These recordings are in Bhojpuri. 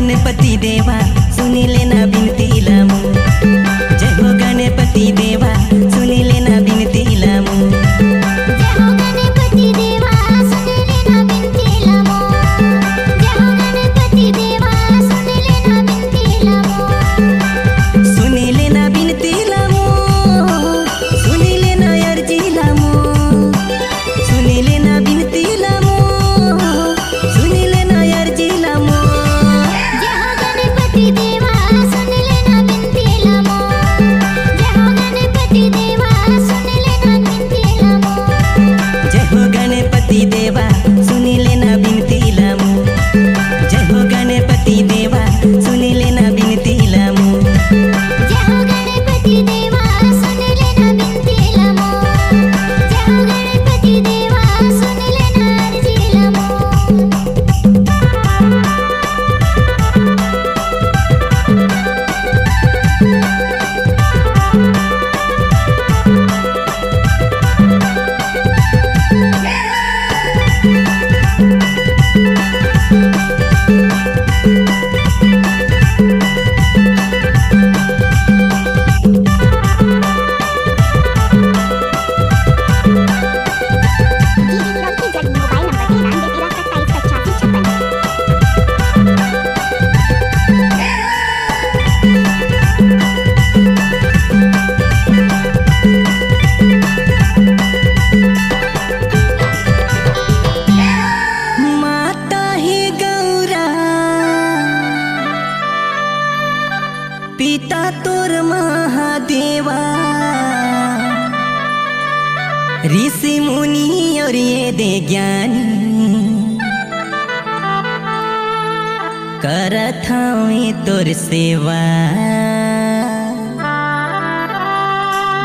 गणपति देवा सुनी लेना बिनती लामू। जय हो गणपति देवा सुनी लेना बिनती लामू। जय हो गणपति देवा सुनी लेना बिनती लामू। जय हो गणपति देवा सुनी लेना बिनती लामू। सुनी लेना बिनती लामू, सुनी लेना अर्जी लामू। सुनी लेना बिनती लामू, सुनी लेना अर्जी लामू। जय हो गणपति देवा सुनी लेना बिनती लामू। जय हो गणपति देवा सुनी लेना बिनती लामू। जय हो गणपति देवा सुनी लेना बिनती लामू। जय हो गणपति देवा सुनी लेना बिनती लामू। जय हो गणपति देवा सुनी लेना बिनती लामू। जय हो गणपति देवा सुनी लेना अर्जी लामू। माता ही गौरा पिता तोर महादेवा, ऋषि मुनि और ये दे ज्ञानी करत हवे तोर सेवा।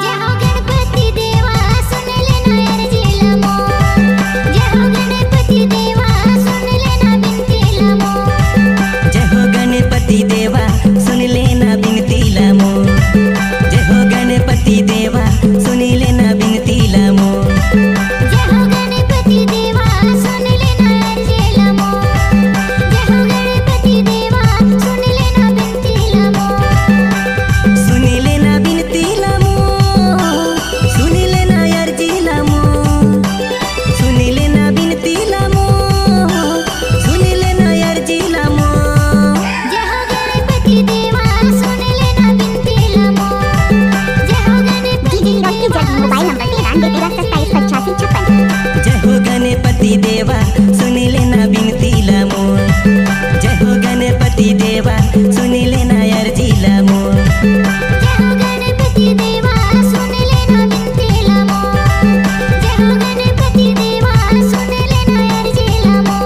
जय हो गणपति देवा सुनी लेना अर्जी लामू। जय हो गणपति देवा सुनी लेना बिनती लामू। जय हो गणपति देवा सुन लेना बिनती लामू। जय हो गणपति देवा सुन लेना बिनती लामू। जय हो गणपति देवा सुनी लेना अर्जी लामू। जय हो गणपति देवा सुनी लेना बिनती लामू। सुन लेना बिनती लामू, सुन लेना अर्जी लामू। सुन लेना बिनती लामू, सुन लेना अर्जी लामू। जय हो गणपति देवा सुनी लेना बिनती लामू। जय हो गणपति देवा मोबाइल नंबर 93 जय हो गणपति देवा सुन लेना बिनती लामू। जय हो गणपति देवा सुन लेना अर्जी लामू। जय हो गणपति देवा सुनी लेना बिनती लामू। जय हो गणपति देवा सुनी लेना अर्जी लामू।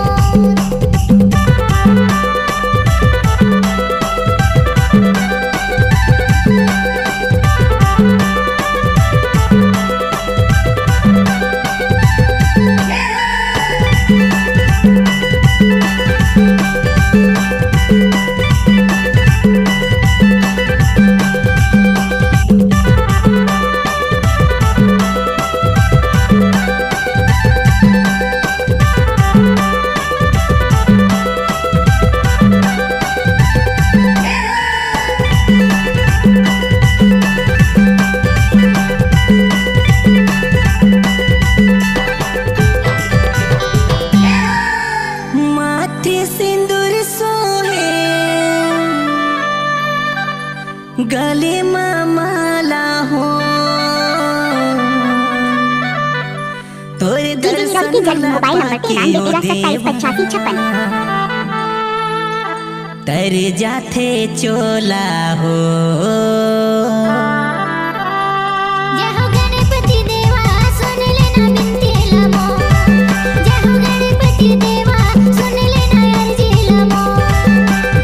माथे सिंदूर सोहे, गले में माला हो, तोरे दर्शन लाके ओ देवा तर जाथे चोला हो। जय हो गणपति देवा सुनी लेना बिनती लामू। जय हो गणपति देवा सुनी लेना अर्जी लामू।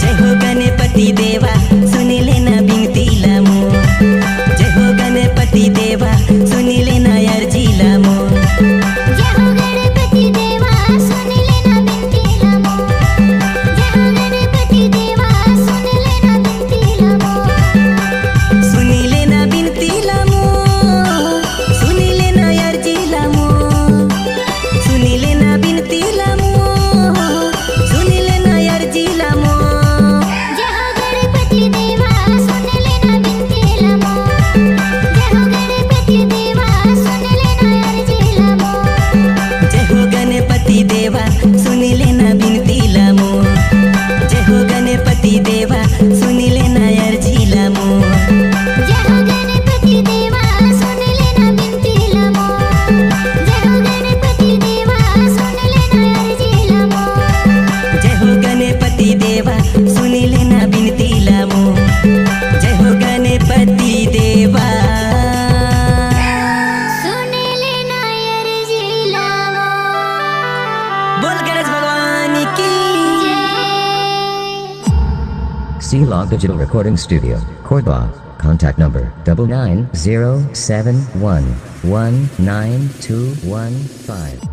जय हो गणपति देवा सुन लेना बिनती लामू। जय हो गणपति देवा सुन लेना अर्जी लामू। जय हो गणपति देवा सुनी लेना बिनती लामू। जय हो गणपति देवा सुनी लेना बिनती लामू। सुन की C-Log Digital Recording Studio, Cordoba. Contact number 9907119215.